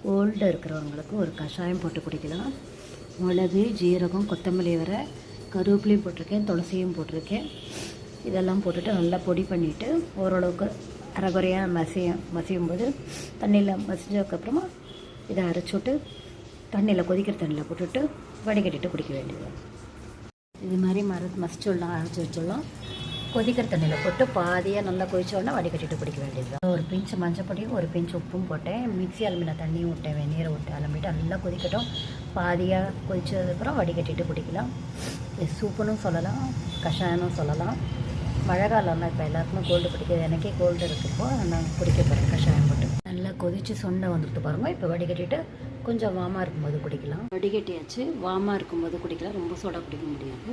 Gold இருக்கிறவங்களுக்கு ஒரு கஷாயம் போட்டு குடிக்கலாம். மிளகு, ஜீரகம், கொத்தமல்லி வர கருவேப்பிலையும் போட்டிருக்கேன், துளசியும் போட்டிருக்கேன். இதெல்லாம் போட்டுட்டு நல்லா பொடி பண்ணிவிட்டு ஓரளவுக்கு அரைகுறையாக மசியும் போது தண்ணியில் மசிஞ்சதுக்கப்புறமா இதை அரைச்சி விட்டு தண்ணியில் கொதிக்கிற தண்ணியில் போட்டுட்டு வடிகட்டிட்டு குடிக்க வேண்டியது. இது மாதிரி மசிச்சுடலாம், அரைச்சி வச்சிடலாம். கொதிக்கிற தண்ணியில் போட்டு பாதியாக நல்லா கொதிச்சோடனே வடிகட்டிட்டு குடிக்க வேண்டியது. ஒரு பிஞ்சு மஞ்சப்பொடியும் ஒரு பிஞ்சு உப்பும் போட்டேன், மிக்ஸி அலம்பின தண்ணியும் விட்டேன், வெந்நீரை விட்டு அலம்பிட்டு நல்லா கொதிக்கட்டும். பாதியாக கொதிச்சதுக்கப்புறம் வடிகட்டிட்டு குடிக்கலாம். இது சூப்புன்னு சொல்லலாம், கஷாயம்னு சொல்லலாம். மழை காலம்னா இப்போ எல்லாருக்குமே கோல்டு பிடிக்குது, எனக்கே கோல்டு இருக்குப்போ நான் குடிக்க போகிறேன் கஷாயம் போட்டு. நல்லா கொதித்து சொண்டை வந்துட்டு பாருங்கள். இப்போ வடிகட்டிட்டு கொஞ்சம் வாமாக இருக்கும்போது குடிக்கலாம். வடிகட்டியாச்சு, வாமாக இருக்கும்போது குடிக்கலாம், ரொம்ப சோடாக குடிக்க முடியாது.